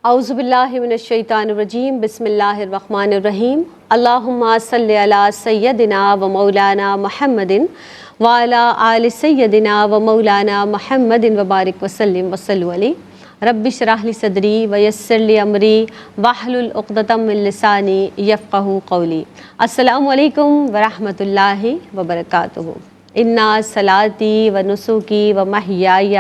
اعوذ باللہ من الشیطان الرجیم بسم اللہ الرحمن الرحیم اللہم صلی علی سیدنا و مولانا محمد وعلی آل سیدنا و مولانا محمد وبارک وسلم وصلوا علیہ رب اشرح لی صدری ویسر لی امری واحلل عقدۃ من لسانی یفقہوا قولی۔ السلام علیکم ورحمۃ اللہ وبرکاتہ۔ انا صلاتی و نسکی و محیای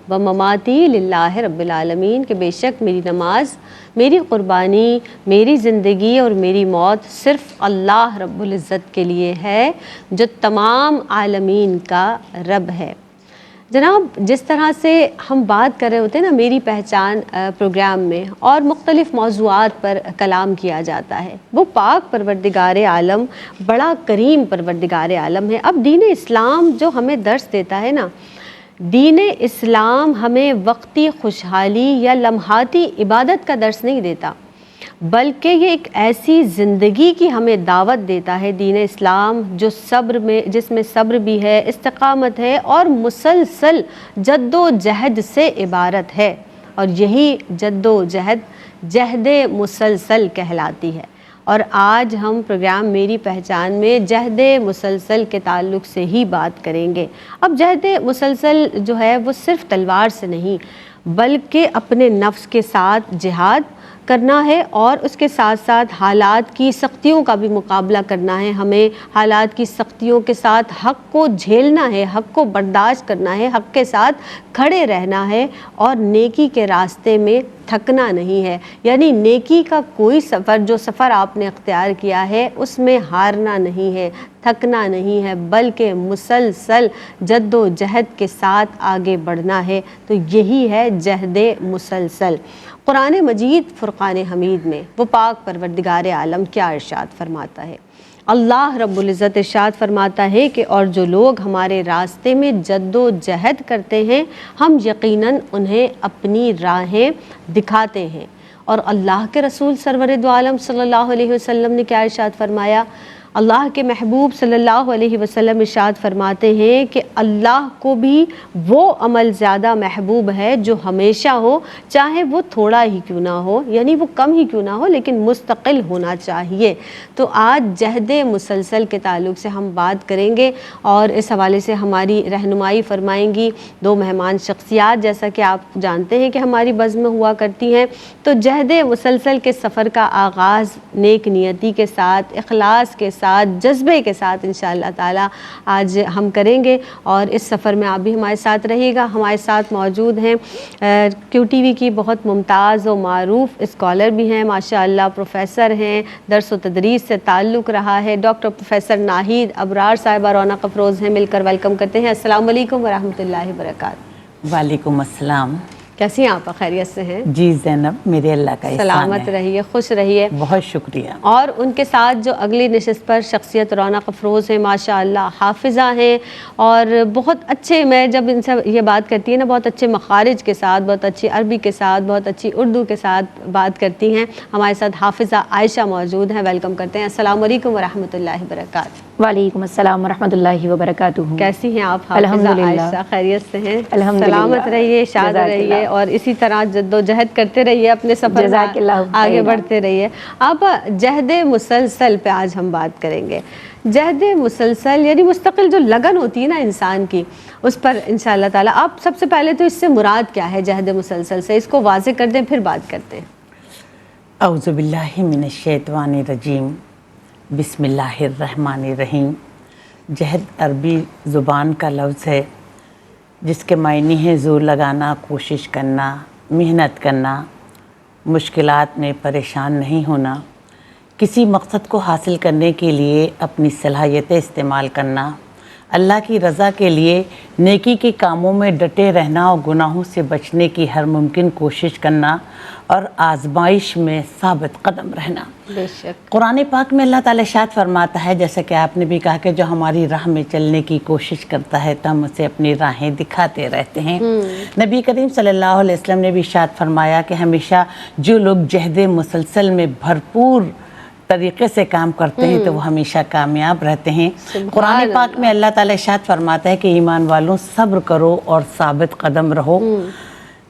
و مماتی للہ رب العالمین، کہ بے شک میری نماز، میری قربانی، میری زندگی اور میری موت صرف اللہ رب العزت کے لیے ہے جو تمام عالمین کا رب ہے۔ جناب، جس طرح سے ہم بات کر رہے ہوتے ہیں نا میری پہچان پروگرام میں، اور مختلف موضوعات پر کلام کیا جاتا ہے، وہ پاک پروردگار عالم، بڑا کریم پروردگار عالم ہے۔ اب دین اسلام جو ہمیں درس دیتا ہے نا، دین اسلام ہمیں وقتی خوشحالی یا لمحاتی عبادت کا درس نہیں دیتا، بلکہ یہ ایک ایسی زندگی کی ہمیں دعوت دیتا ہے دین اسلام جو جس میں صبر بھی ہے، استقامت ہے اور مسلسل جد و جہد سے عبارت ہے، اور یہی جد و جہد مسلسل کہلاتی ہے۔ اور آج ہم پروگرام میری پہچان میں جہد مسلسل کے تعلق سے ہی بات کریں گے۔ اب جہد مسلسل جو ہے وہ صرف تلوار سے نہیں، بلکہ اپنے نفس کے ساتھ جہاد کرنا ہے، اور اس کے ساتھ ساتھ حالات کی سختیوں کا بھی مقابلہ کرنا ہے۔ ہمیں حالات کی سختیوں کے ساتھ حق کو جھیلنا ہے، حق کو برداشت کرنا ہے، حق کے ساتھ کھڑے رہنا ہے، اور نیکی کے راستے میں تھکنا نہیں ہے۔ یعنی نیکی کا کوئی سفر، جو سفر آپ نے اختیار کیا ہے، اس میں ہارنا نہیں ہے، تھکنا نہیں ہے، بلکہ مسلسل جد و جہد کے ساتھ آگے بڑھنا ہے۔ تو یہی ہے جہد مسلسل۔ قرآن مجید فرقان حمید میں وہ پاک پروردگار عالم کیا ارشاد فرماتا ہے؟ اللہ رب العزت ارشاد فرماتا ہے کہ اور جو لوگ ہمارے راستے میں جد و جہد کرتے ہیں، ہم یقیناً انہیں اپنی راہیں دکھاتے ہیں۔ اور اللہ کے رسول سرور دو عالم صلی اللہ علیہ وسلم نے کیا ارشاد فرمایا؟ اللہ کے محبوب صلی اللہ علیہ وسلم ارشاد فرماتے ہیں کہ اللہ کو بھی وہ عمل زیادہ محبوب ہے جو ہمیشہ ہو، چاہے وہ تھوڑا ہی کیوں نہ ہو، یعنی وہ کم ہی کیوں نہ ہو، لیکن مستقل ہونا چاہیے۔ تو آج جہد مسلسل کے تعلق سے ہم بات کریں گے، اور اس حوالے سے ہماری رہنمائی فرمائیں گی دو مہمان شخصیات، جیسا کہ آپ جانتے ہیں کہ ہماری بزم میں ہوا کرتی ہیں۔ تو جہد مسلسل کے سفر کا آغاز نیک نیتی کے ساتھ، اخلاص کے ساتھ، جذبے کے ساتھ انشاءاللہ تعالی آج ہم کریں گے، اور اس سفر میں آپ بھی ہمارے ساتھ رہیے گا۔ ہمارے ساتھ موجود ہیں کیو ٹی وی کی بہت ممتاز و معروف اسکالر بھی ہیں، ماشاءاللہ پروفیسر ہیں، درس و تدریس سے تعلق رہا ہے، ڈاکٹر پروفیسر ناہید ابرار صاحبہ رونق افروز ہیں، مل کر ویلکم کرتے ہیں۔ السلام علیکم ورحمۃ اللہ وبرکاتہ۔ وعلیکم السلام۔ کیسی ہیں آپ؟ خیریت سے ہیں؟ جی زینب، میرے اللہ کا احسان ہے۔ سلامت رہیے، خوش رہیے۔ بہت شکریہ۔ اور ان کے ساتھ جو اگلی نشست پر شخصیت رونق افروز ہیں، ماشاءاللہ حافظہ ہیں، اور بہت اچھے، میں جب ان سے یہ بات کرتی ہیں نا، بہت اچھے مخارج کے ساتھ، بہت اچھی عربی کے ساتھ، بہت اچھی اردو کے ساتھ بات کرتی ہیں۔ ہمارے ساتھ حافظہ عائشہ موجود ہیں، ویلکم کرتے ہیں۔ السلام علیکم ورحمۃ اللہ وبرکاتہ۔ وعلیکم السلام ورحمۃ اللہ وبرکاتہ۔ کیسی ہیں آپ حافظہ الحمدللہ، عائشہ؟ خیریت سے ہیں؟ الحمدللہ، سلامت رہیے، شاد جزاک رہیے، اللہ۔ اور اسی طرح جد و جہد کرتے رہیے، اپنے سفر جزاک اللہ میں آگے خیرا۔ بڑھتے رہیے۔ آپ جہد مسلسل پہ آج ہم بات کریں گے۔ جہد مسلسل یعنی مستقل جو لگن ہوتی ہے نا انسان کی، اس پر انشاءاللہ تعالیٰ آپ سب سے پہلے تو اس سے مراد کیا ہے جہد مسلسل سے، اس کو واضح کر دیں، پھر بات کرتے ہیں۔ اعوذ باللہ من الشیطان الرجیم، بسم اللہ الرحمن الرحیم۔ جہد عربی زبان کا لفظ ہے جس کے معنی ہے زور لگانا، کوشش کرنا، محنت کرنا، مشکلات میں پریشان نہیں ہونا، کسی مقصد کو حاصل کرنے کے لیے اپنی صلاحیتیں استعمال کرنا، اللہ کی رضا کے لیے نیکی کے کاموں میں ڈٹے رہنا اور گناہوں سے بچنے کی ہر ممکن کوشش کرنا، اور آزمائش میں ثابت قدم رہنا۔ بے شک قرآن پاک میں اللہ تعالیٰ ارشاد فرماتا ہے، جیسا کہ آپ نے بھی کہا، کہ جو ہماری راہ میں چلنے کی کوشش کرتا ہے تو ہم اسے اپنی راہیں دکھاتے رہتے ہیں۔ نبی کریم صلی اللہ علیہ وسلم نے بھی ارشاد فرمایا کہ ہمیشہ جو لوگ جہد مسلسل میں بھرپور طریقے سے کام کرتے ہیں تو وہ ہمیشہ کامیاب رہتے ہیں۔ قرآن پاک میں اللہ تعالیٰ ارشاد فرماتا ہے کہ ایمان والوں صبر کرو اور ثابت قدم رہو۔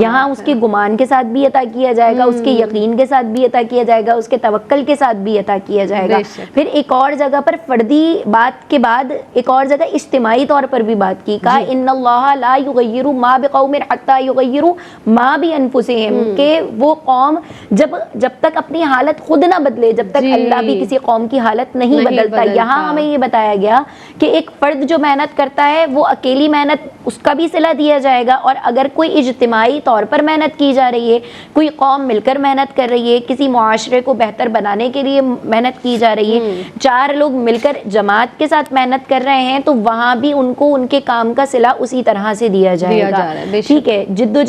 یہاں اس کے گمان کے ساتھ بھی عطا کیا جائے گا، اس کے یقین کے ساتھ بھی عطا کیا جائے گا، اس کے توکل کے ساتھ بھی عطا کیا جائے گا. پھر ایک اور جگہ پر فردی بات کے بعد ایک اور جگہ اجتماعی طور پر بھی بات کی، کہا ان اللہ لا یغیر ما بقوم حتی یغیروا ما بانفسہم، کہ وہ قوم جب تک اپنی حالت خود نہ بدلے، جب تک اللہ بھی کسی قوم کی حالت نہیں بدلتا. یہاں ہمیں یہ بتایا گیا کہ ایک فرد جو محنت کرتا ہے وہ اکیلی محنت اس کا بھی صلہ دیا جائے گا، اور اگر کوئی اجتماعی طور پر محنت کی جا رہی ہے، کوئی قوم مل کر محنت کر رہی ہے، کسی معاشرے کو بہتر بنانے کے لیے محنت کی جا رہی ہے، 4 لوگ مل کر جماعت کے ساتھ محنت کر رہے ہیں، تو وہاں بھی ان کو ان کے کام کا صلہ اسی طرح سے دیا جائے گا. ٹھیک ہے، جد و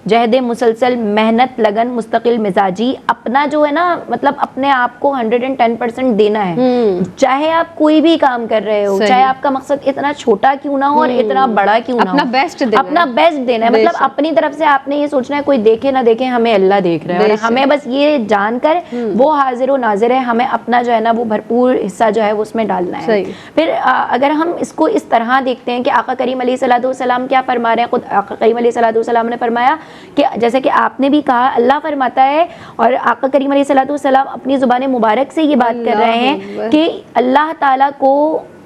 جہد مسلسل، محنت، لگن، مستقل مزاجی، اپنا جو ہے نا مطلب اپنے آپ کو 110% دینا ہے. چاہے آپ کوئی بھی کام کر رہے ہو، چاہے آپ کا مقصد اتنا چھوٹا کیوں نہ ہو اور اتنا بڑا کیوں نہ ہو، اپنا بیسٹ دینا ہے. مطلب اپنی طرف سے آپ نے یہ سوچنا ہے کوئی دیکھے نہ دیکھے ہمیں اللہ دیکھ رہا ہے، اور ہمیں بس یہ جان کر وہ حاضر و ناظر ہے، ہمیں اپنا جو ہے نا وہ بھرپور حصہ جو ہے وہ اس میں ڈالنا ہے. پھر اگر ہم اس کو اس طرح دیکھتے ہیں کہ آقا کریم علیہ الصلوۃ والسلام کیا فرما رہے ہیں، خود آقا کریم علیہ الصلوۃ والسلام نے فرمایا کہ جیسے کہ آپ نے بھی کہا، اللہ فرماتا ہے اور آقا کریم علیہ الصلوۃ والسلام اپنی زبان مبارک سے یہ بات کر رہے ہیں کہ اللہ تعالیٰ کو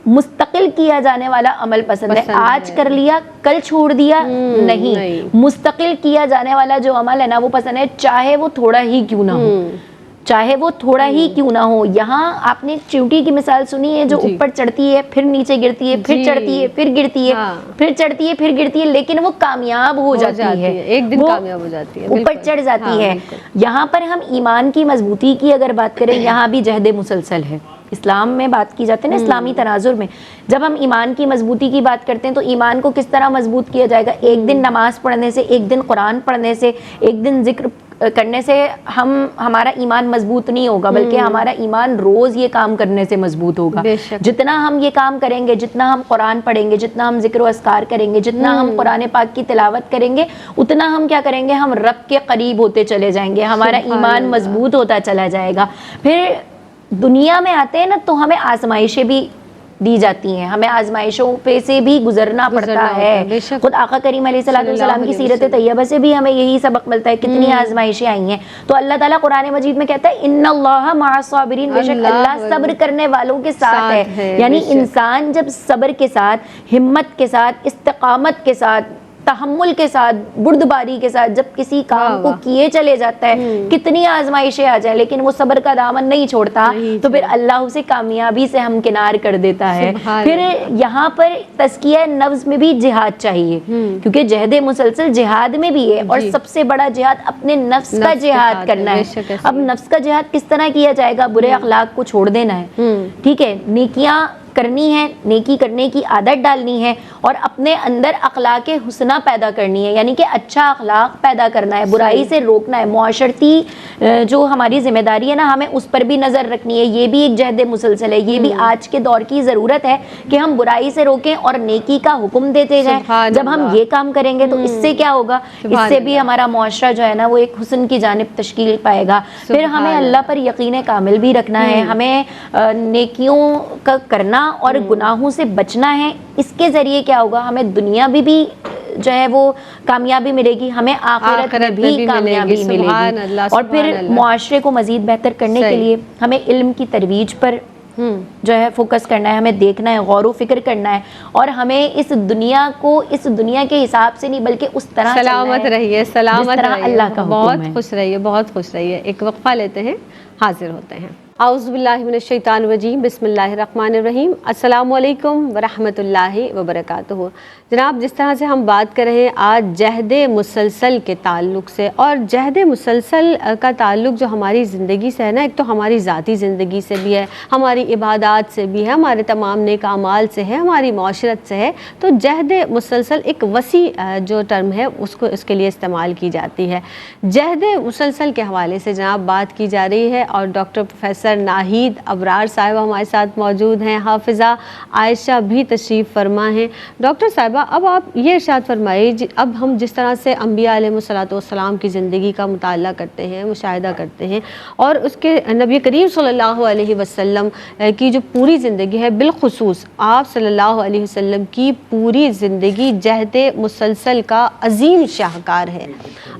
مستقل کیا جانے والا عمل پسند ہے. آج کر لیا کل چھوڑ دیا نہیں، مستقل کیا جانے والا جو عمل ہے نا وہ پسند ہے، چاہے وہ تھوڑا ہی کیوں نہ ہو، چاہے وہ تھوڑا ہی کیوں نہ ہو. یہاں آپ نے چیونٹی کی مثال سنی ہے جو اوپر چڑھتی ہے پھر نیچے گرتی ہے، پھر چڑھتی ہے پھر گرتی ہے، پھر چڑھتی ہے پھر گرتی ہے، لیکن وہ کامیاب ہو جاتی ہے، ایک دن کامیاب ہو جاتی ہے، اوپر چڑھ جاتی ہے. یہاں پر ہم ایمان کی مضبوطی کی اگر بات کریں، یہاں بھی جہد مسلسل ہے. اسلام میں بات کی جاتی ہے نا، اسلامی تناظر میں جب ہم ایمان کی مضبوطی کی بات کرتے ہیں تو ایمان کو کس طرح مضبوط کیا جائے گا. ایک دن نماز پڑھنے سے، ایک دن قرآن پڑھنے سے، ایک دن ذکر کرنے سے ہمارا ایمان مضبوط نہیں ہوگا، بلکہ ہمارا ایمان روز یہ کام کرنے سے مضبوط ہوگا. جتنا ہم یہ کام کریں گے، جتنا ہم قرآن پڑھیں گے، جتنا ہم ذکر و اذکار کریں گے، جتنا ہم قرآن پاک کی تلاوت کریں گے، اتنا ہم کیا کریں گے، ہم رب کے قریب ہوتے چلے جائیں گے، ہمارا ایمان مضبوط ہوتا چلا جائے گا. پھر دنیا میں آتے ہیں نا تو ہمیں آزمائشیں بھی دی جاتی ہیں، ہمیں آزمائشوں پہ سے بھی گزرنا پڑتا ہے. خود آقا کریم علیہ الصلوۃ والسلام کی سیرت طیبہ سے بھی ہمیں یہی سبق ملتا ہے، کتنی آزمائشیں آئی ہیں. تو اللہ تعالیٰ قرآن مجید میں کہتا ہے ان اللہ مع الصابرین، بے شک اللہ صبر کرنے والوں کے ساتھ ہے. یعنی انسان جب صبر کے ساتھ، ہمت کے ساتھ، استقامت کے ساتھ، تحمل کے ساتھ، بردباری کے ساتھ جب کسی کام کو کیے چلے جاتا ہے، کتنی آزمائشیں آ جائیں لیکن وہ صبر کا دامن نہیں چھوڑتا، تو پھر اللہ اسے کامیابی سے ہمکنار کر دیتا ہے. پھر یہاں پر تزکیہ نفس میں بھی جہاد چاہیے، کیونکہ جہد مسلسل جہاد میں بھی ہے، اور سب سے بڑا جہاد اپنے نفس کا جہاد کرنا ہے. اب نفس کا جہاد کس طرح کیا جائے گا؟ برے اخلاق کو چھوڑ دینا ہے، ٹھیک ہے، نیکیاں کرنی ہے، نیکی کرنے کی عادت ڈالنی ہے، اور اپنے اندر اخلاق حسنہ پیدا کرنی ہے، یعنی کہ اچھا اخلاق پیدا کرنا ہے، برائی سے روکنا ہے. معاشرتی جو ہماری ذمہ داری ہے نا، ہمیں اس پر بھی نظر رکھنی ہے. یہ بھی ایک جہد مسلسل ہے، یہ بھی آج کے دور کی ضرورت ہے کہ ہم برائی سے روکیں اور نیکی کا حکم دیتے جائیں. جب ہم یہ کام کریں گے تو اس سے کیا ہوگا، اس سے بھی ہمارا معاشرہ جو ہے نا وہ ایک حسن کی جانب تشکیل پائے گا. پھر ہمیں اللہ پر یقین کامل بھی رکھنا ہے، ہمیں نیکیوں کا کرنا اور گناہوں سے بچنا ہے. اس کے ذریعے کیا ہوگا، ہمیں دنیا بھی جو ہے وہ کامیابی ملے گی، ہمیں آخرت میں بھی کامیابی ملے گی. اور پھر معاشرے کو مزید بہتر کرنے کے لیے ہمیں علم کی ترویج پر جو ہے فوکس کرنا ہے، ہمیں دیکھنا ہے، غور و فکر کرنا ہے، اور ہمیں اس دنیا کو اس دنیا کے حساب سے نہیں بلکہ اس طرح سلامت رہیے، سلامت رہیے، اللہ کا حکم ہے. بہت خوش رہیے، بہت خوش رہیے. ایک وقفہ لیتے ہیں، حاضر ہوتے ہیں. اعوذ باللہ من الشیطان الرجیم، بسم اللہ الرحمن الرحیم. السلام علیکم ورحمۃ اللہ وبرکاتہ. جناب، جس طرح سے ہم بات کر رہے ہیں آج جہد مسلسل کے تعلق سے، اور جہد مسلسل کا تعلق جو ہماری زندگی سے ہے نا، ایک تو ہماری ذاتی زندگی سے بھی ہے، ہماری عبادات سے بھی ہے، ہمارے تمام نیک اعمال سے ہے، ہماری معاشرت سے ہے. تو جہد مسلسل ایک وسیع جو ٹرم ہے اس کے لیے استعمال کی جاتی ہے. جہد مسلسل کے حوالے سے جناب بات کی جا رہی ہے، اور ڈاکٹر پروفیسر کوثر ناہید ابرار صاحبہ ہمارے ساتھ موجود ہیں، حافظہ عائشہ بھی تشریف فرما ہیں۔ ڈاکٹر صاحبہ اب آپ یہ ارشاد فرمائیے، اب ہم جس طرح سے انبیاء علیہ الصلوۃ والسلام کی زندگی کا مطالعہ کرتے ہیں، مشاہدہ کرتے ہیں، اور اس کے نبی کریم صلی اللہ علیہ وسلم کی جو پوری زندگی ہے، بالخصوص آپ صلی اللہ علیہ وسلم کی پوری زندگی جہد مسلسل کا عظیم شاہکار ہے،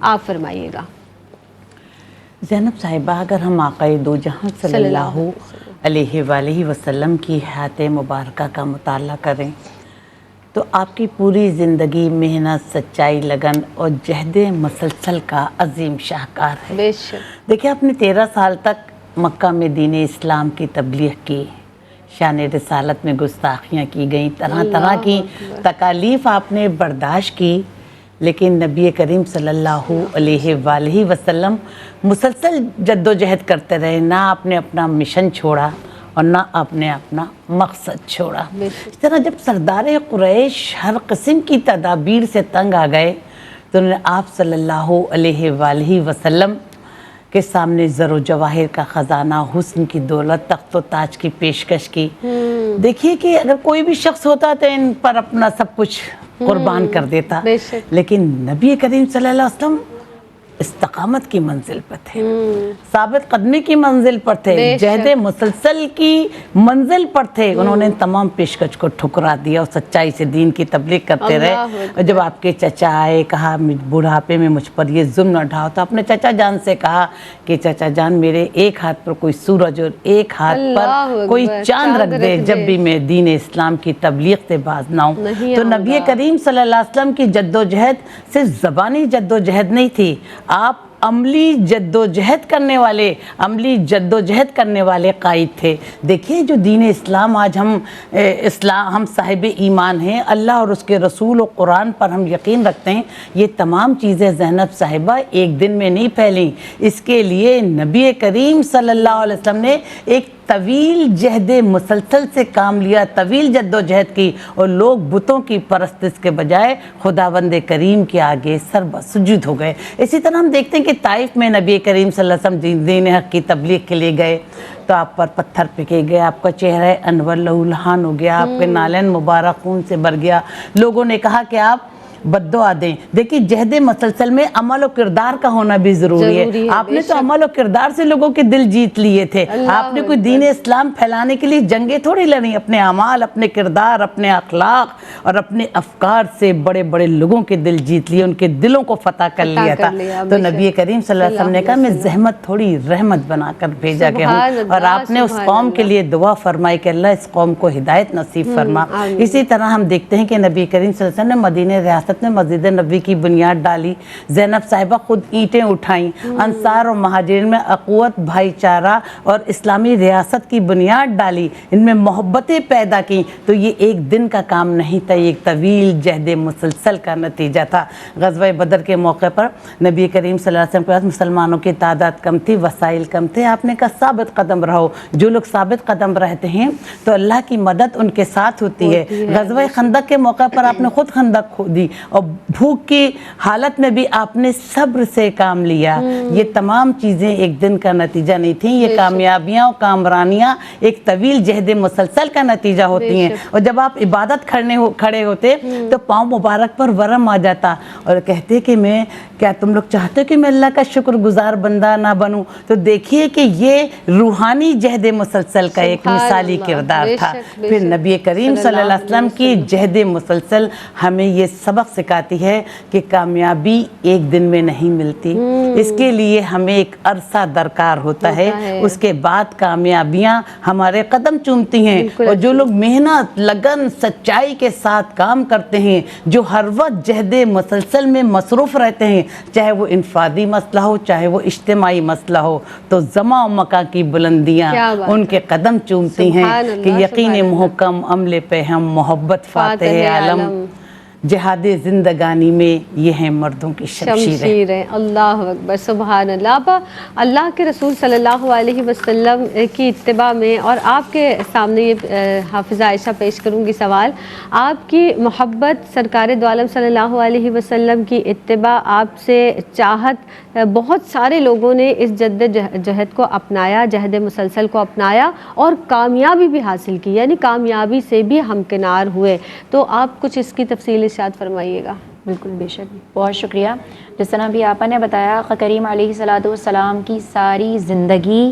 آپ فرمائیے گا۔ زینب صاحبہ، اگر ہم آقا دو جہاں صلی اللہ علیہ وآلہ وسلم کی حیات مبارکہ کا مطالعہ کریں تو آپ کی پوری زندگی محنت، سچائی، لگن اور جہد مسلسل کا عظیم شاہکار ہے۔ بے شک۔ دیکھیں، آپ نے 13 سال تک مکہ میں دین اسلام کی تبلیغ کی، شان رسالت میں گستاخیاں کی گئیں، طرح طرح کی تکالیف آپ نے برداشت کی، لیکن نبی کریم صلی اللہ علیہ وآلہ وسلم مسلسل جد و جہد کرتے رہے، نہ آپ نے اپنا مشن چھوڑا اور نہ آپ نے اپنا مقصد چھوڑا۔ اس طرح جب سردار قریش ہر قسم کی تدابیر سے تنگ آ گئے تو انہوں نے آپ صلی اللہ علیہ وآلہ وسلم کے سامنے زر و جواہر کا خزانہ، حسن کی دولت، تخت و تاج کی پیشکش کی۔ دیکھیے کہ اگر کوئی بھی شخص ہوتا تو ان پر اپنا سب کچھ قربان کر دیتا، لیکن نبی کریم صلی اللہ علیہ وسلم استقامت کی منزل پر تھے، ثابت قدمی کی منزل پر تھے، جہد مسلسل کی منزل پر تھے۔ انہوں نے تمام پیشکش کو ٹھکرا دیا اور سچائی سے دین کی تبلیغ کرتے رہے۔ اور جب آپ کے چچا آئے، کہا بڑھاپے میں مجھ پر یہ ظلم نہ ڈھاؤ، تو اپنے چچا جان سے کہا کہ چچا جان میرے ایک ہاتھ پر کوئی سورج اور ایک ہاتھ پر کوئی چاند رکھ دے، جب بھی میں دین اسلام کی تبلیغ سے باز نہ ہوں۔ تو نبی کریم صلی اللہ علیہ وسلم کی جد و جہد صرف زبانی جد و جہد نہیں تھی، آپ عملی جد و جہد کرنے والے، عملی جد و جہد کرنے والے قائد تھے۔ دیکھیے جو دین اسلام آج ہم صاحب ایمان ہیں، اللہ اور اس کے رسول و قرآن پر ہم یقین رکھتے ہیں، یہ تمام چیزیں زینب صاحبہ ایک دن میں نہیں پھیلیں۔ اس کے لیے نبی کریم صلی اللہ علیہ وسلم نے ایک طویل جہد مسلسل سے کام لیا، طویل جد و جہد کی، اور لوگ بتوں کی پرستش کے بجائے خداوند کریم کے آگے سر بسجود ہو گئے۔ اسی طرح ہم دیکھتے ہیں کہ طائف میں نبی کریم صلی اللہ علیہ وسلم دین حق کی تبلیغ کے لیے گئے تو آپ پر پتھر پھینکے گئے، آپ کا چہرہ انور لہولہان ہو گیا، آپ کے نالین مبارک خون سے بھر گیا، لوگوں نے کہا کہ آپ بد دعا دیں۔ دیکھیے جہد مسلسل میں عمل و کردار کا ہونا بھی ضروری ہے۔ آپ نے تو عمل و کردار سے لوگوں کے دل جیت لیے تھے، آپ نے کوئی دین اسلام پھیلانے کے لیے جنگیں تھوڑی لڑیں، اپنے اعمال، اپنے کردار، اپنے اخلاق اور اپنے افکار سے بڑے بڑے لوگوں کے دل جیت لیے، ان کے دلوں کو فتح کر لیا تھا۔ تو نبی کریم صلی اللہ علیہ وسلم نے کہا میں زحمت تھوڑی رحمت بنا کر بھیجا گیا ہوں، اور آپ نے اس قوم کے لیے دعا فرمائی کہ اللہ اس قوم کو ہدایت نصیب فرما۔ اسی طرح ہم دیکھتے ہیں کہ نبی کریم صلی اللہ علیہ وسلم نے مدینہ ریاست میں مسجد نبوی کی بنیاد ڈالی، زینب صاحبہ خود اینٹیں اٹھائیں، انصار اور مہاجرین میں اخوت، بھائی چارہ اور اسلامی ریاست کی بنیاد ڈالی، ان میں محبتیں پیدا کی۔ تو یہ ایک دن کا کام نہیں تھا، یہ ایک طویل جہد مسلسل کا نتیجہ تھا۔ غزوہ بدر کے موقع پر نبی کریم صلی اللہ علیہ وسلم کے پاس مسلمانوں کی تعداد کم تھی، وسائل کم تھے، آپ نے کہا ثابت قدم رہو۔ جو لوگ ثابت قدم رہتے ہیں تو اللہ کی مدد ان کے ساتھ ہوتی ہے۔ غزوہ خندق کے موقع پر آپ نے خود خندق کھودی، اور بھوک کی حالت میں بھی آپ نے صبر سے کام لیا۔ یہ تمام چیزیں ایک دن کا نتیجہ نہیں تھیں، یہ کامیابیاں اور کامرانیاں ایک طویل جہد مسلسل کا نتیجہ ہوتی ہیں۔ اور جب آپ عبادت کھڑے ہوتے تو پاؤں مبارک پر ورم آ جاتا اور کہتے کہ میں کیا تم لوگ چاہتے ہو کہ میں اللہ کا شکر گزار بندہ نہ بنوں؟ تو دیکھیے کہ یہ روحانی جہد مسلسل کا ایک مثالی کردار تھا۔ پھر نبی کریم صلی اللہ علیہ وسلم کی جہد مسلسل ہمیں یہ سبق سکھاتی ہے کہ کامیابی ایک دن میں نہیں ملتی، اس کے لیے ہمیں ایک عرصہ درکار ہوتا ہے، اس کے بعد کامیابیاں ہمارے قدم چومتی ہیں۔ اور جو لوگ محنت، لگن، سچائی کے ساتھ کام کرتے ہیں، جو ہر وقت جہد مسلسل میں مصروف رہتے ہیں، چاہے وہ انفرادی مسئلہ ہو چاہے وہ اجتماعی مسئلہ ہو، تو زماں و مکان کی بلندیاں ان کے قدم چومتی ہیں کہ یقین محکم، عمل پہ ہم، محبت فاتح عالم۔ جہاد زندگانی میں یہ ہیں مردوں کی شمشیریں. اللہ اکبر، سبحان اللہ. اللہ کے رسول صلی اللہ علیہ وسلم کی اتباع میں، اور آپ کے سامنے یہ حافظہ عائشہ پیش کروں گی سوال، آپ کی محبت، سرکار دو عالم صلی اللہ علیہ وسلم کی اتباع، آپ سے چاہت، بہت سارے لوگوں نے اس جد جہد کو اپنایا، جہد مسلسل کو اپنایا اور کامیابی بھی حاصل کی، یعنی کامیابی سے بھی ہمکنار ہوئے. تو آپ کچھ اس کی تفصیل ارشاد فرمائیے گا. بالکل، بے شک، بہت شکریہ. جس طرح بھی آپ نے بتایا، آقا کریم علیہ السلام کی ساری زندگی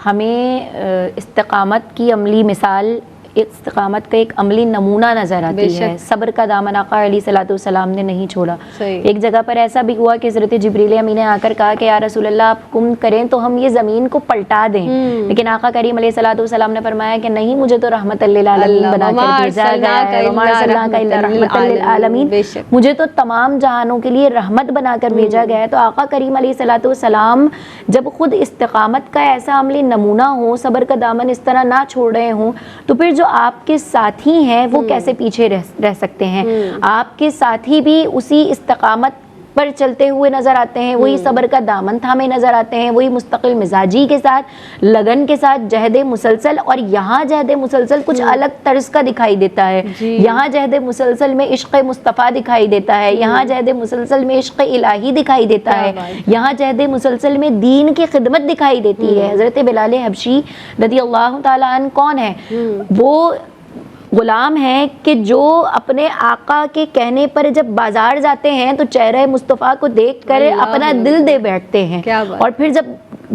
ہمیں استقامت کی عملی مثال، استقامت کا ایک عملی نمونہ نظر آتی ہے. صبر کا دامن آقا علیہ السلام نے نہیں چھوڑا. ایک جگہ پر ایسا بھی ہوا کہ حضرت جبریل امین نے آ کر کہا کہ یا رسول اللہ آپ حکم کریں تو ہم یہ زمین کو پلٹا دیں، لیکن آقا کریم علیہ السلام نے فرمایا کہ نہیں، مجھے تو رحمت للعالمین بنا کر بھیجا گیا ہے، وما ارسلناک الا رحمت للعالمین، مجھے تو تمام جہانوں کے لیے رحمت بنا کر بھیجا گیا ہے. تو آقا کریم علیہ السلام جب خود استقامت کا ایسا عملی نمونہ ہو، صبر کا دامن اس طرح نہ چھوڑ رہے ہوں، تو پھر جو آپ کے ساتھی ہیں وہ کیسے پیچھے رہ سکتے ہیں؟ آپ کے ساتھی بھی اسی استقامت پر چلتے ہوئے نظر آتے ہیں، وہی صبر کا دامن تھامے نظر آتے ہیں، وہی مستقل مزاجی کے ساتھ، لگن کے ساتھ جہد مسلسل. اور یہاں جہد مسلسل کچھ الگ طرز کا دکھائی دیتا ہے. یہاں جہد مسلسل میں عشق مصطفیٰ دکھائی دیتا ہے، یہاں جہد مسلسل میں عشق الہی دکھائی دیتا ہے، یہاں جہد مسلسل میں دین کی خدمت دکھائی دیتی ہے. حضرت بلال حبشی رضی اللہ تعالیٰ عنہ کون ہے؟ وہ غلام ہیں کہ جو اپنے آقا کے کہنے پر جب بازار جاتے ہیں تو چہرہ مصطفیٰ کو دیکھ کر اپنا دل دے بیٹھتے ہیں، اور پھر جب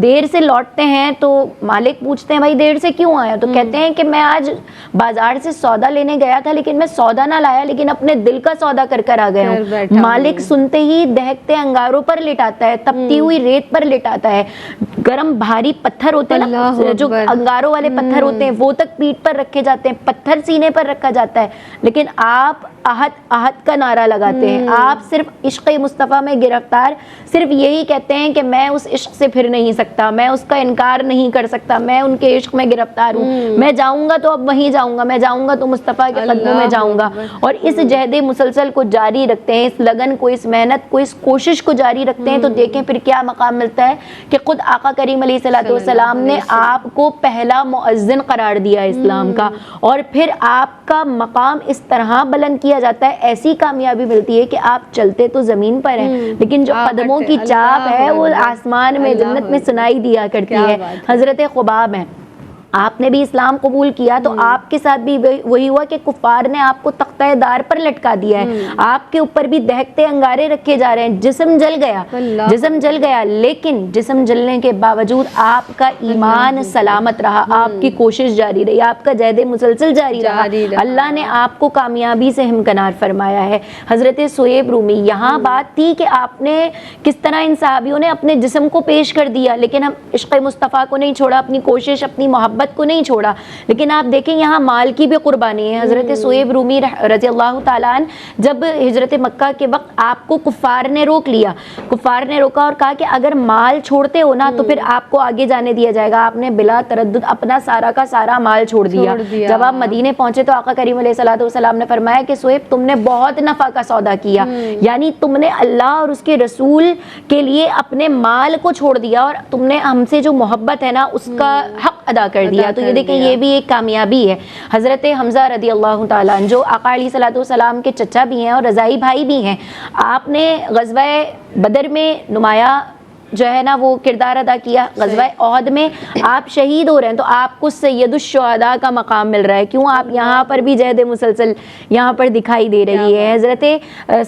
دیر سے لوٹتے ہیں تو مالک پوچھتے ہیں بھائی دیر سے کیوں آیا؟ تو کہتے ہیں کہ میں آج بازار سے سودا لینے گیا تھا، لیکن میں سودا نہ لایا، لیکن اپنے دل کا سودا کر کر آ گیا ہوں. مالک سنتے ہی دہکتے انگاروں پر لٹاتا ہے، تپتی ہوئی ریت پر لٹاتا ہے، گرم بھاری پتھر ہوتے ہیں جو انگاروں والے پتھر ہوتے ہیں وہ تک پیٹھ پر رکھے جاتے ہیں، پتھر سینے پر رکھا جاتا ہے، لیکن آپ احد احد کا نعرہ لگاتے ہیں. آپ صرف عشق مصطفیٰ میں گرفتار، صرف یہی کہتے ہیں کہ میں اس عشق سے پھر نہیں سکتا، میں اس کا انکار نہیں کر سکتا، میں ان کے عشق میں گرفتار ہوں، میں جاؤں گا تو اب وہیں جاؤں گا، میں جاؤں گا تو مصطفیٰ کے قدموں میں جاؤں گا. اور اس جہد مسلسل کو جاری رکھتے ہیں، اس لگن کو، اس محنت کو، اس کوشش کو جاری رکھتے ہیں. تو دیکھیں پھر کیا مقام ملتا ہے کہ خود آقا کریم علیہ السلام نے آپ کو پہلا مؤذن قرار دیا اسلام کا، اور پھر آپ کا مقام اس طرح بلند کیا جاتا ہے، ایسی کامیابی ملتی ہے کہ آپ چلتے تو زمین پر ہیں لیکن جو قدموں کی چاپ ہے وہ آسمان میں، جنت میں سنائی دیا کرتی ہے. حضرت خباب ہیں، آپ نے بھی اسلام قبول کیا تو آپ کے ساتھ بھی وہی ہوا کہ کفار نے آپ کو تختہ دار پر لٹکا دیا ہے، آپ کے اوپر بھی دہکتے انگارے رکھے جا رہے ہیں، جسم جل گیا، لیکن جسم جلنے کے باوجود آپ کا ایمان سلامت رہا، آپ کی کوشش جاری رہی، آپ کا جہد مسلسل جاری رہا، اللہ نے آپ کو کامیابی سے ہمکنار فرمایا ہے. حضرت صہیب رومی، یہاں بات تھی کہ آپ نے کس طرح ان صحابیوں نے اپنے جسم کو پیش کر دیا، لیکن ہم عشق مصطفیٰ کو نہیں چھوڑا، اپنی کوشش، اپنی محبت کو نہیں چھوڑا. لیکن آپ دیکھیں یہاں مال کی بھی قربانی ہے. حضرت صہیب رومی رضی اللہ تعالیٰ عنہ جب ہجرت مکہ کے وقت آپ کو کفار نے روک لیا، کفار نے روکا اور کہا کہ اگر مال چھوڑتے ہو نا تو پھر آپ کو آگے جانے دیا جائے گا. آپ نے بلا تردد اپنا سارا کا سارا مال چھوڑ دیا. جب آپ مدینے پہنچے تو آقا کریم علیہ السلام نے فرمایا کہ صہیب تم نے بہت نفع کا سودا کیا، یعنی تم نے اللہ اور اس کے رسول کے لیے اپنے مال کو چھوڑ دیا اور تم نے ہم سے جو محبت ہے نا اس کا حق ادا کر دیا. تو یہ دیکھیں یہ بھی ایک کامیابی ہے. حضرت حمزہ رضی اللہ تعالیٰ عنہ جو آقا علیہ السلام کے چچا بھی ہیں اور رضائی بھائی بھی ہیں، آپ نے غزوہ بدر میں نمایاں جو ہے نا وہ کردار ادا کیا. غزوہ احد میں آپ شہید ہو رہے ہیں تو آپ کو سید الشہداء کا مقام مل رہا ہے. کیوں؟ آپ یہاں پر بھی جہد مسلسل یہاں پر دکھائی دے رہی ہے. حضرت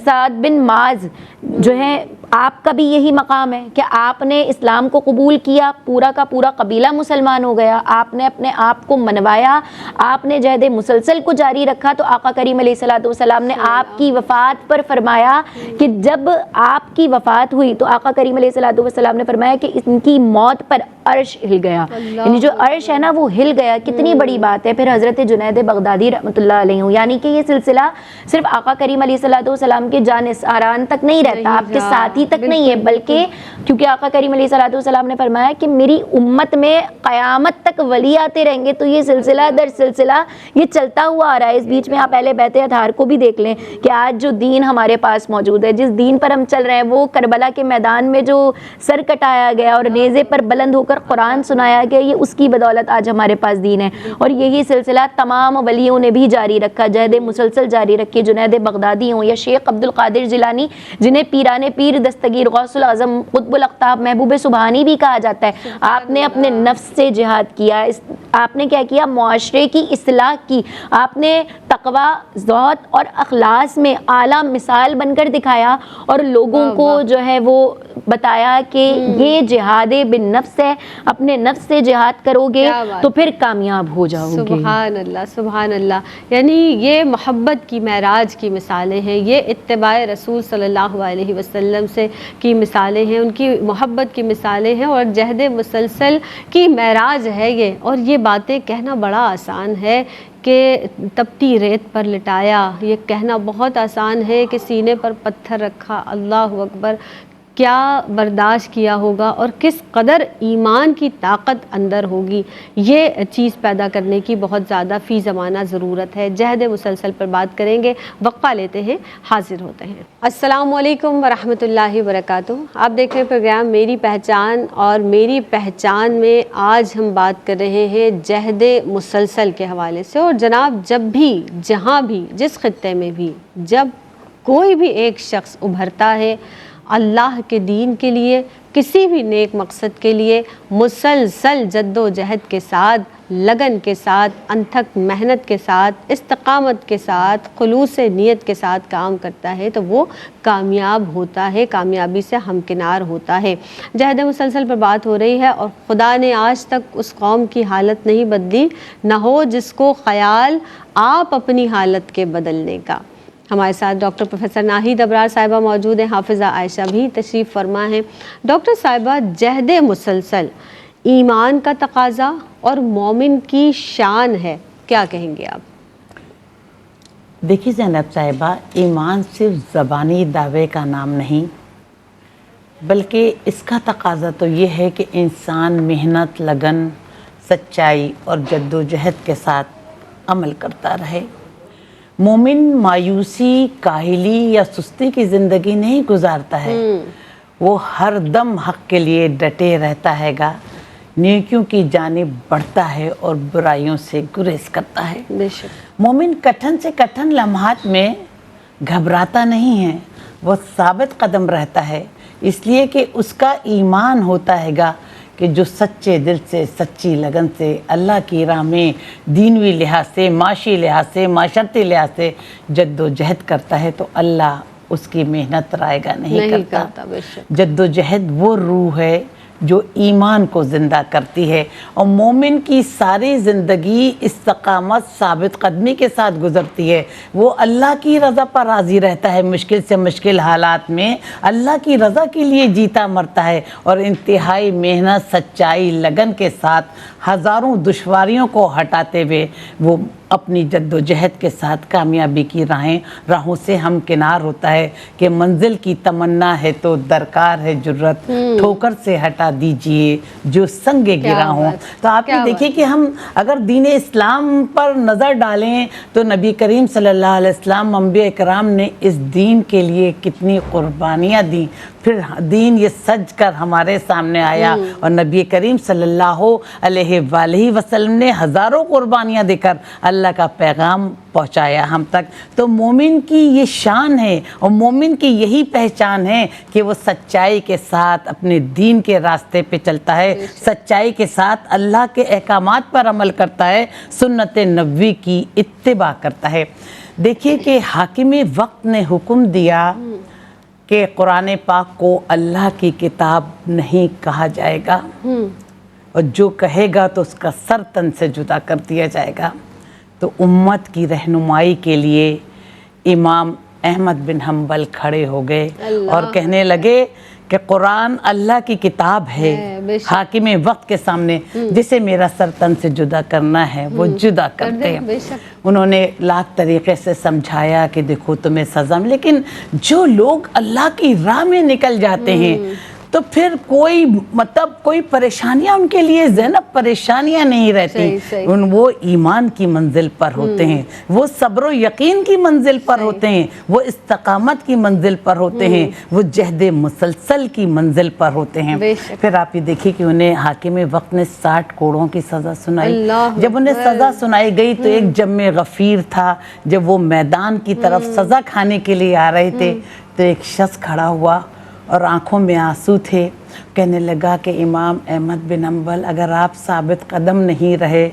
سعد بن معاذ جو ہے آپ کا بھی یہی مقام ہے کہ آپ نے اسلام کو قبول کیا، پورا کا پورا قبیلہ مسلمان ہو گیا، آپ نے اپنے آپ کو منوایا، آپ نے جہد مسلسل کو جاری رکھا. تو آقا کریم علیہ السلام نے آپ کی وفات پر فرمایا کہ جب آپ کی وفات ہوئی تو آقا کریم علیہ السلام نے فرمایا کہ ان کی موت پر عرش ہل گیا، یعنی جو عرش ہے نا وہ ہل گیا. کتنی بڑی بات ہے. پھر حضرت جنید بغدادی رحمۃ اللہ علیہ، یعنی کہ یہ سلسلہ صرف آقا کریم علیہ السلام کے جانثاران تک نہیں رہتا، آپ کے ساتھی ابھی تک نہیں ہے، بلکہ کیونکہ آقا کریم علیہ الصلوۃ والسلام نے فرمایا کہ میری امت میں قیامت تک ولی آتے رہیں گے، تو یہ سلسلہ در سلسلہ یہ چلتا ہوا آ رہا ہے۔ اس بیچ میں آپ اہل بیت اطہار کو بھی دیکھ لیں کہ آج جو دین ہمارے پاس موجود ہے، جس دین پر ہم چل رہے ہیں، وہ کربلا کے میدان میں جو سر کٹایا گیا اور نیزے پر بلند ہو کر قرآن سنایا گیا، یہ اس کی بدولت آج ہمارے پاس دین ہے۔ اور یہی سلسلہ تمام ولیوں نے بھی جاری رکھا، جہد مسلسل جاری رکھی، جنید بغدادی ہوں یا شیخ عبد القادر جیلانی جنہیں پیران پیر دستگیر غوث العظم قطب الاقطاب محبوب سبحانی بھی کہا جاتا ہے۔ آپ نے اپنے نفس سے جہاد کیا، آپ نے کیا کیا؟ معاشرے کی اصلاح کی، آپ نے تقوی، زہد اور اخلاص میں اعلیٰ مثال بن کر دکھایا اور لوگوں کو جو ہے وہ بتایا کہ یہ جہاد بالنفس ہے، اپنے نفس سے جہاد کرو گے تو پھر کامیاب ہو جاؤ گے۔ سبحان اللہ، سبحان اللہ۔ یعنی یہ محبت کی معراج کی مثالیں ہیں، یہ اتباع رسول صلی اللہ علیہ وسلم سے کی مثالیں ہیں، ان کی محبت کی مثالیں ہیں، اور جہد مسلسل کی معراج ہے یہ۔ اور یہ باتیں کہنا بڑا آسان ہے کہ تپتی ریت پر لٹایا، یہ کہنا بہت آسان ہے کہ سینے پر پتھر رکھا، اللہ اکبر، کیا برداشت کیا ہوگا اور کس قدر ایمان کی طاقت اندر ہوگی، یہ چیز پیدا کرنے کی بہت زیادہ فی زمانہ ضرورت ہے۔ جہد مسلسل پر بات کریں گے، وقفہ لیتے ہیں، حاضر ہوتے ہیں۔ السلام علیکم ورحمۃ اللہ وبرکاتہ۔ آپ دیکھ رہے ہیں پروگرام میری پہچان، اور میری پہچان میں آج ہم بات کر رہے ہیں جہد مسلسل کے حوالے سے۔ اور جناب، جب بھی، جہاں بھی، جس خطے میں بھی جب کوئی بھی ایک شخص ابھرتا ہے اللہ کے دین کے لیے، کسی بھی نیک مقصد کے لیے، مسلسل جد و جہد کے ساتھ، لگن کے ساتھ، انتھک محنت کے ساتھ، استقامت کے ساتھ، خلوص نیت کے ساتھ کام کرتا ہے تو وہ کامیاب ہوتا ہے، کامیابی سے ہمکنار ہوتا ہے۔ جہد مسلسل پر بات ہو رہی ہے، اور خدا نے آج تک اس قوم کی حالت نہیں بدلی، نہ ہو جس کو خیال آپ اپنی حالت کے بدلنے کا۔ ہمارے ساتھ ڈاکٹر پروفیسر ناہید ابرار صاحبہ موجود ہیں، حافظہ عائشہ بھی تشریف فرما ہیں۔ ڈاکٹر صاحبہ، جہد مسلسل ایمان کا تقاضا اور مومن کی شان ہے، کیا کہیں گے آپ؟ دیکھیے زینب صاحبہ، ایمان صرف زبانی دعوے کا نام نہیں، بلکہ اس کا تقاضا تو یہ ہے کہ انسان محنت، لگن، سچائی اور جد و جہد کے ساتھ عمل کرتا رہے۔ مومن مایوسی، کاہلی یا سستی کی زندگی نہیں گزارتا ہے، وہ ہر دم حق کے لیے ڈٹے رہتا ہے گا، نیکیوں کی جانب بڑھتا ہے اور برائیوں سے گریز کرتا ہے۔ بے شک۔ مومن کٹھن سے کٹھن لمحات میں گھبراتا نہیں ہے، وہ ثابت قدم رہتا ہے، اس لیے کہ اس کا ایمان ہوتا ہے گا کہ جو سچے دل سے، سچی لگن سے اللہ کی راہ میں دینوی لحاظ سے، معاشی لحاظ سے، معاشرتی لحاظ سے جد و جہد کرتا ہے تو اللہ اس کی محنت رائے گا نہیں کرتا۔ بے شک۔ جد و جہد وہ روح ہے جو ایمان کو زندہ کرتی ہے، اور مومن کی ساری زندگی استقامت، ثابت قدمی کے ساتھ گزرتی ہے۔ وہ اللہ کی رضا پر راضی رہتا ہے، مشکل سے مشکل حالات میں اللہ کی رضا کے لیے جیتا مرتا ہے، اور انتہائی محنت، سچائی، لگن کے ساتھ ہزاروں دشواریوں کو ہٹاتے ہوئے وہ اپنی جد و جہد کے ساتھ کامیابی کی راہوں سے ہمکنار ہوتا ہے کہ منزل کی تمنا ہے تو درکار ہے جرت، ٹھوکر سے ہٹا دیجئے جو سنگ گرا ہوں۔ تو آپ یہ دیکھیے کہ ہم اگر دین اسلام پر نظر ڈالیں تو نبی کریم صلی اللہ علیہ وسلم، انبیاء کرام نے اس دین کے لیے کتنی قربانیاں دیں، پھر دین یہ سج کر ہمارے سامنے آیا، اور نبی کریم صلی اللہ علیہ وآلہ وسلم نے ہزاروں قربانیاں دے کر اللہ کا پیغام پہنچایا ہم تک۔ تو مومن کی یہ شان ہے، اور مومن کی یہی پہچان ہے کہ وہ سچائی کے ساتھ اپنے دین کے راستے پہ چلتا ہے، سچائی کے ساتھ اللہ کے احکامات پر عمل کرتا ہے، سنت نبوی کی اتباع کرتا ہے۔ دیکھیے کہ حاکم وقت نے حکم دیا کہ قرآن پاک کو اللہ کی کتاب نہیں کہا جائے گا، اور جو کہے گا تو اس کا سر تن سے جدا کر دیا جائے گا۔ تو امت کی رہنمائی کے لیے امام احمد بن حنبل کھڑے ہو گئے اور کہنے لگے کہ قرآن اللہ کی کتاب ہے حاکم وقت کے سامنے، جسے میرا سر تن سے جدا کرنا ہے وہ جدا کرتے ہیں۔ انہوں نے لاکھ طریقے سے سمجھایا کہ دیکھو تمہیں سزا میں، لیکن جو لوگ اللہ کی راہ میں نکل جاتے ہیں تو پھر کوئی پریشانیاں ان کے لیے زینب پریشانیاں نہیں رہتی، وہ ایمان کی منزل پر ہوتے ہیں، وہ صبر و یقین کی منزل پر ہوتے ہیں، وہ استقامت کی منزل پر ہوتے ہیں، وہ جہد مسلسل کی منزل پر ہوتے ہیں۔ پھر آپ یہ دیکھیں کہ انہیں حاکم وقت نے 60 کوڑوں کی سزا سنائی۔ جب انہیں سزا سنائی گئی تو ایک جم غفیر تھا، جب وہ میدان کی طرف سزا کھانے کے لیے آ رہے تھے تو ایک شخص کھڑا ہوا اور آنکھوں میں آنسو تھے، کہنے لگا کہ امام احمد بن حنبل اگر آپ ثابت قدم نہیں رہے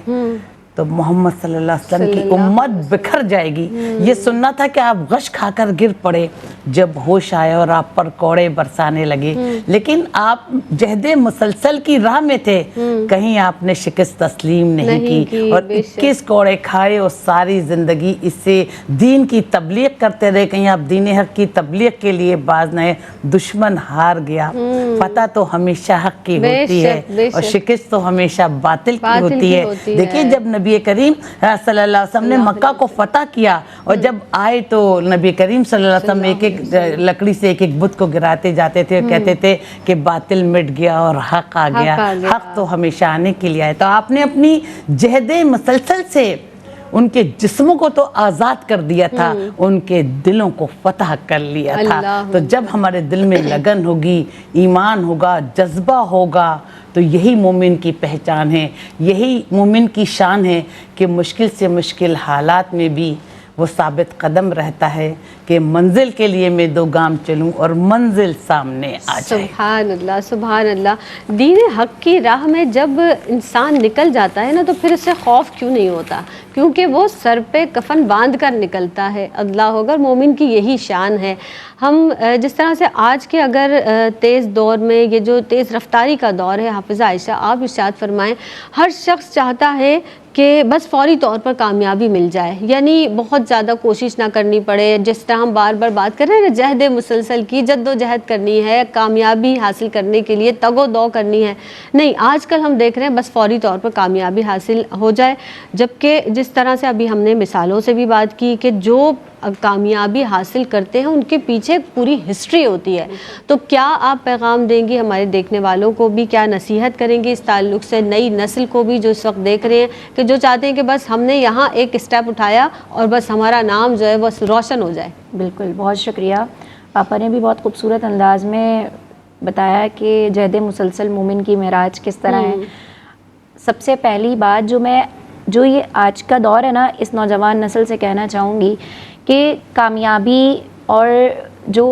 تو محمد صلی اللہ علیہ وسلم کی امت بکھر جائے گی۔ یہ سننا تھا کہ آپ غش کھا کر گر پڑے، جب ہوش آئے اور آپ پر کوڑے برسانے لگے، لیکن آپ جہد مسلسل کی راہ میں تھے، کہیں آپ نے شکست تسلیم نہیں کی اور 21 کوڑے کھائے اور ساری زندگی اس سے دین کی تبلیغ کرتے رہے۔ کہیں آپ دین حق کی تبلیغ کے لیے باز نہ، دشمن ہار گیا، فتح تو ہمیشہ حق کی ہوتی ہے اور شکست تو ہمیشہ باطل کی ہوتی ہے۔ دیکھیے جب نبی کریم صلی اللہ علیہ وسلم نے مکہ کو فتح کیا اور جب آئے تو نبی کریم صلی اللہ علیہ وسلم ایک ایک لکڑی سے ایک ایک بت کو گراتے جاتے تھے اور کہتے تھے کہ باطل مٹ گیا اور حق آ گیا، حق تو ہمیشہ آنے کے لیے آئے۔ تو آپ نے اپنی جہد مسلسل سے ان کے جسموں کو تو آزاد کر دیا تھا، ان کے دلوں کو فتح کر لیا تھا۔ تو جب ہمارے دل میں لگن ہوگی، ایمان ہوگا، جذبہ ہوگا، تو یہی مومن کی پہچان ہے، یہی مومن کی شان ہے کہ مشکل سے مشکل حالات میں بھی وہ ثابت قدم رہتا ہے کہ منزل کے لیے میں 2 گام چلوں اور منزل سامنے آ جائے۔ سبحان اللہ، سبحان اللہ۔ دین حق کی راہ میں جب انسان نکل جاتا ہے نا تو پھر اسے خوف کیوں نہیں ہوتا، کیونکہ وہ سر پہ کفن باندھ کر نکلتا ہے۔ اللہ اکبر، مومن کی یہی شان ہے۔ ہم جس طرح سے آج کے اگر تیز دور میں یہ جو تیز رفتاری کا دور ہے، حافظہ عائشہ آپ ارشاد فرمائیں، ہر شخص چاہتا ہے کہ بس فوری طور پر کامیابی مل جائے، یعنی بہت زیادہ کوشش نہ کرنی پڑے۔ جس طرح ہم بار بار بات کر رہے ہیں نا، جہد مسلسل کی جد و جہد کرنی ہے، کامیابی حاصل کرنے کے لیے تگ و دو کرنی ہے، نہیں، آج کل ہم دیکھ رہے ہیں بس فوری طور پر کامیابی حاصل ہو جائے۔ جبکہ جس طرح سے ابھی ہم نے مثالوں سے بھی بات کی کہ جو کامیابی حاصل کرتے ہیں ان کے پیچھے پوری ہسٹری ہوتی ہے۔ تو کیا آپ پیغام دیں گی ہمارے دیکھنے والوں کو بھی، کیا نصیحت کریں گے اس تعلق سے نئی نسل کو بھی جو اس وقت دیکھ رہے ہیں کہ جو چاہتے ہیں کہ بس ہم نے یہاں ایک اسٹیپ اٹھایا اور بس ہمارا نام جو ہے بس روشن ہو جائے؟ بالکل، بہت شکریہ۔ آپا نے بھی بہت خوبصورت انداز میں بتایا کہ جہد مسلسل مومن کی معراج کس طرح ہے۔ سب سے پہلی بات جو یہ آج کا دور ہے نا، اس نوجوان نسل سے کہنا چاہوں گی کہ کامیابی اور جو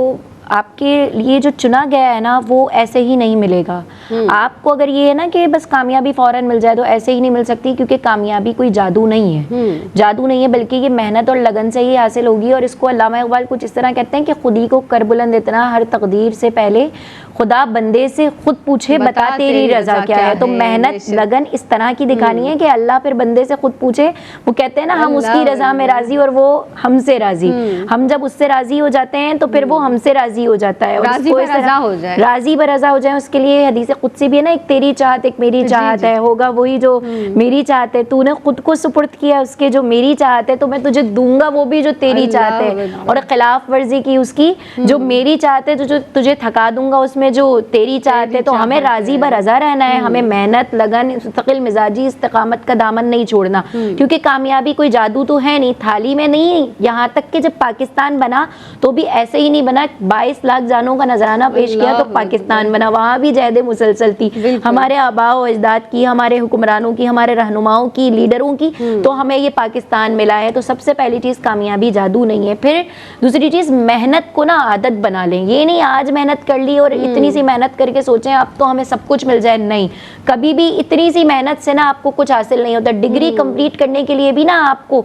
آپ کے لیے جو چنا گیا ہے نا وہ ایسے ہی نہیں ملے گا۔ آپ کو اگر یہ ہے نا کہ بس کامیابی فوراً مل جائے تو ایسے ہی نہیں مل سکتی، کیونکہ کامیابی کوئی جادو نہیں ہے، جادو نہیں ہے، بلکہ یہ محنت اور لگن سے ہی حاصل ہوگی۔ اور اس کو علامہ اقبال کچھ اس طرح کہتے ہیں کہ خودی کو کر بلند اتنا، ہر تقدیر سے پہلے خدا بندے سے خود پوچھے بتا تیری رضا کیا ہے۔ تو محنت لگن اس طرح کی دکھانی ہے کہ اللہ پھر بندے سے خود پوچھے۔ وہ کہتے ہیں نا ہم اس کی رضا میں راضی اور وہ ہم سے راضی، ہم جب اس سے راضی ہو جاتے ہیں تو پھر وہ ہم سے راضی ہو جاتا ہے، راضی برضا ہو جائے، راضی برضا ہو جائے۔ اس کے لیے حدیث قدسی بھی ہے نا، ایک تیری چاہت ایک میری چاہت ہے، ہوگا وہی جو میری چاہت ہے، تو نے خود کو سپرد کیا اس کے جو میری چاہت ہے تو میں تجھے دوں گا وہ بھی جو تیری چاہت ہے، اور خلاف ورزی کی اس کی جو میری چاہت ہے جو تجھے تھکا دوں گا اس میں جو تیری چاہت ہے۔ تو ہمیں راضی برضا رہنا ہے، ہمیں محنت لگن مستقل مزاجی استقامت کا دامن نہیں چھوڑنا، کیونکہ کامیابی کوئی جادو تو ہے نہیں، تھالی میں نہیں۔ یہاں تک کہ جب پاکستان بنا تو بھی ایسے ہی نہیں بنا، 22 لاکھ جانوں کا نذرانہ پیش کیا تو پاکستان بنا، وہاں بھی جہد مسلسل تھی، ہمارے آباء و اجداد کی، ہمارے حکمرانوں کی، ہمارے رہنماؤں کی، لیڈروں کی، تو ہمیں یہ پاکستان ملا ہے۔ تو سب سے پہلی چیز کامیابی جادو نہیں ہے۔ پھر دوسری چیز محنت کو نا عادت بنا لیں، یہ نہیں آج محنت کر لی اور اتنی سی محنت کر کے سوچیں اب تو ہمیں سب کچھ مل جائے، نہیں، کبھی بھی اتنی سی محنت سے نا آپ کو کچھ حاصل نہیں ہوتا۔ ڈگری کمپلیٹ کرنے کے لیے بھی نا آپ کو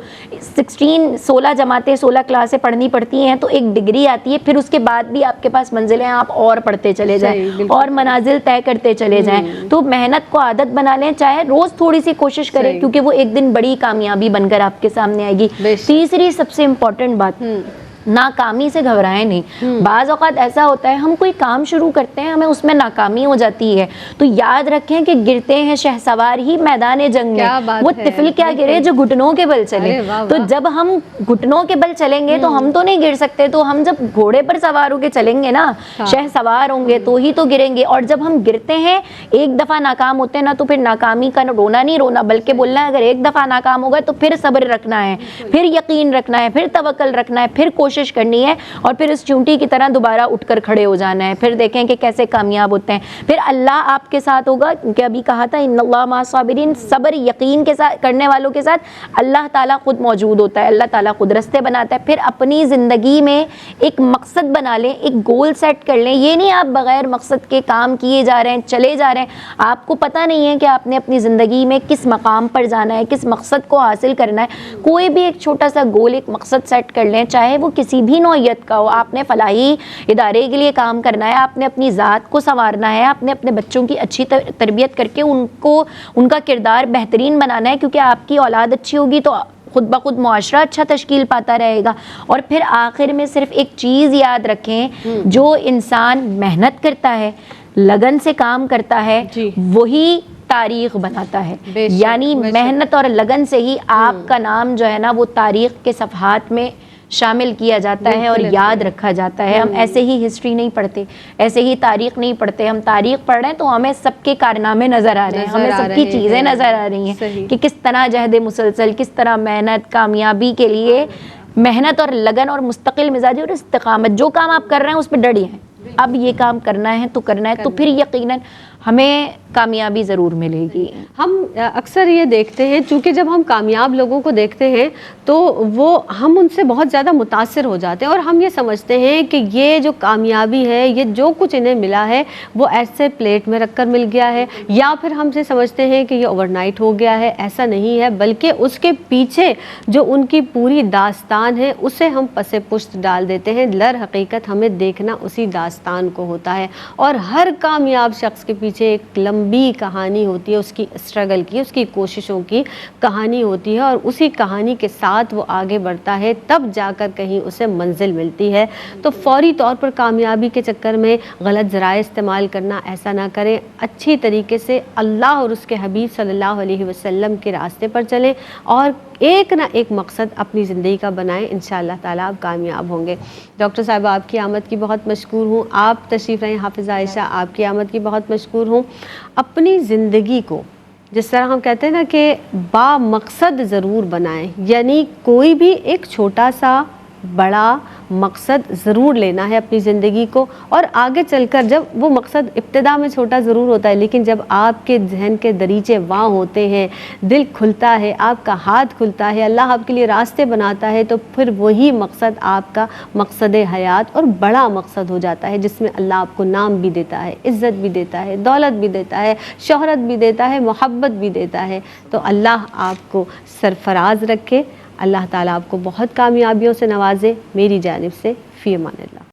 16 جماعتیں 16 کلاسیں پڑھنی پڑتی ہیں تو ایک ڈگری آتی ہے، پھر اس کے بعد بھی آپ کے پاس منزلیں آپ اور پڑھتے چلے جائیں اور منازل طے کرتے چلے جائیں۔ تو محنت کو عادت بنا لیں، چاہے روز تھوڑی سی کوشش کریں، کیونکہ وہ ایک دن بڑی کامیابی بن کر آپ کے سامنے آئے گی۔ تیسری سب سے امپورٹنٹ بات، ناکامی سے گھبرائیں نہیں. بعض اوقات ایسا ہوتا ہے ہم کوئی کام شروع کرتے ہیں ہمیں اس میں ناکامی ہو جاتی ہے تو یاد رکھیں کہ گرتے ہیں شہسوار ہی میدان جنگ میں, وہ طفل کیا گرے جو گھٹنوں کے بل چلے. تو جب ہم گھٹنوں کے بل چلیں گے تو ہم تو نہیں گر سکتے, تو ہم جب گھوڑے پر سوار ہو کے چلیں گے نا, شہسوار ہوں گے تو ہی تو گریں گے. اور جب ہم گرتے ہیں ایک دفعہ ناکام ہوتے ہیں نا تو پھر ناکامی کا رونا نہیں رونا بلکہ بولنا ہے اگر ایک دفعہ ناکام ہوگا تو پھر صبر رکھنا ہے, پھر یقین رکھنا ہے, پھر توکل رکھنا ہے, پھر کوشش کرنی ہے اور پھر اس چونٹی کی طرح دوبارہ اٹھ کر کھڑے ہو جانا ہے. پھر دیکھیں کہ کیسے کامیاب ہوتے ہیں. پھر اللہ آپ کے ساتھ ہوگا, کیونکہ ابھی کہا تھا ان اللہ مع الصابرین, صبر یقین کے ساتھ کرنے والوں کے ساتھ اللہ تعالیٰ خود موجود ہوتا ہے, اللہ تعالیٰ خود رستے بناتا ہے. پھر اپنی زندگی میں ایک مقصد بنا لیں, ایک گول سیٹ کر لیں. یہ نہیں آپ بغیر مقصد کے کام کیے جا رہے ہیں, چلے جا رہے ہیں, آپ کو پتہ نہیں ہے کہ آپ نے اپنی زندگی میں کس مقام پر جانا ہے, کس مقصد کو حاصل کرنا ہے. کوئی بھی ایک چھوٹا سا گول, ایک مقصد سیٹ کر لیں, چاہے وہ کسی بھی نوعیت کا ہو. آپ نے فلاحی ادارے کے لیے کام کرنا ہے, آپ نے اپنی ذات کو سنوارنا ہے, آپ نے اپنے بچوں کی اچھی تربیت کر کے ان کا کردار بہترین بنانا ہے, کیونکہ آپ کی اولاد اچھی ہوگی تو خود بخود معاشرہ اچھا تشکیل پاتا رہے گا. اور پھر آخر میں صرف ایک چیز یاد رکھیں, جو انسان محنت کرتا ہے, لگن سے کام کرتا ہے, وہی تاریخ بناتا ہے. یعنی محنت اور لگن سے ہی آپ کا نام جو ہے نا وہ تاریخ کے صفحات میں شامل کیا جاتا ہے اور یاد رکھا جاتا ہے. ہم ایسے ہی ہسٹری نہیں پڑھتے, ایسے ہی تاریخ نہیں پڑھتے. ہم تاریخ پڑھ رہے ہیں تو ہمیں سب کے کارنامے نظر آ رہے ہیں, ہمیں سب کی چیزیں نظر آ رہی ہیں کہ کس طرح جہد مسلسل, کس طرح محنت, کامیابی کے لیے محنت اور لگن اور مستقل مزاجی اور استقامت, جو کام آپ کر رہے ہیں اس پہ ڈٹے ہیں, اب یہ کام کرنا ہے تو کرنا ہے, تو پھر یقیناً ہمیں کامیابی ضرور ملے گی. ہم اکثر یہ دیکھتے ہیں, چونکہ جب ہم کامیاب لوگوں کو دیکھتے ہیں تو ہم ان سے بہت زیادہ متاثر ہو جاتے ہیں اور ہم یہ سمجھتے ہیں کہ یہ جو کامیابی ہے, یہ جو کچھ انہیں ملا ہے وہ ایسے پلیٹ میں رکھ کر مل گیا ہے, یا پھر ہم سے سمجھتے ہیں کہ یہ اوور نائٹ ہو گیا ہے. ایسا نہیں ہے, بلکہ اس کے پیچھے جو ان کی پوری داستان ہے اسے ہم پس پشت ڈال دیتے ہیں. در حقیقت ہمیں دیکھنا اسی داستان کو ہوتا ہے, اور ہر کامیاب شخص کے پیچھے ایک لمبی کہانی ہوتی ہے, اس کی اسٹرگل کی, اس کی کوششوں کی کہانی ہوتی ہے, اور اسی کہانی کے ساتھ وہ آگے بڑھتا ہے, تب جا کر کہیں اسے منزل ملتی ہے. تو فوری طور پر کامیابی کے چکر میں غلط ذرائع استعمال کرنا, ایسا نہ کریں. اچھی طریقے سے اللہ اور اس کے حبیب صلی اللہ علیہ وسلم کے راستے پر چلیں اور ایک نہ ایک مقصد اپنی زندگی کا بنائیں. انشاءاللہ تعالیٰ آپ کامیاب ہوں گے. ڈاکٹر صاحبہ آپ کی آمد کی بہت مشکور ہوں. آپ تشریف رہیں. حافظہ عائشہ آپ کی آمد کی بہت مشکور ہوں. اپنی زندگی کو جس طرح ہم کہتے ہیں نا کہ با مقصد ضرور بنائیں, یعنی کوئی بھی ایک چھوٹا سا بڑا مقصد ضرور لینا ہے اپنی زندگی کو, اور آگے چل کر جب وہ مقصد ابتدا میں چھوٹا ضرور ہوتا ہے, لیکن جب آپ کے ذہن کے دریچے وہاں ہوتے ہیں, دل کھلتا ہے, آپ کا ہاتھ کھلتا ہے, اللہ آپ کے لیے راستے بناتا ہے, تو پھر وہی مقصد آپ کا مقصد حیات اور بڑا مقصد ہو جاتا ہے, جس میں اللہ آپ کو نام بھی دیتا ہے, عزت بھی دیتا ہے, دولت بھی دیتا ہے, شہرت بھی دیتا ہے, محبت بھی دیتا ہے. تو اللہ آپ کو سرفراز رکھے, اللہ تعالیٰ آپ کو بہت کامیابیوں سے نوازے. میری جانب سے فی امان اللہ.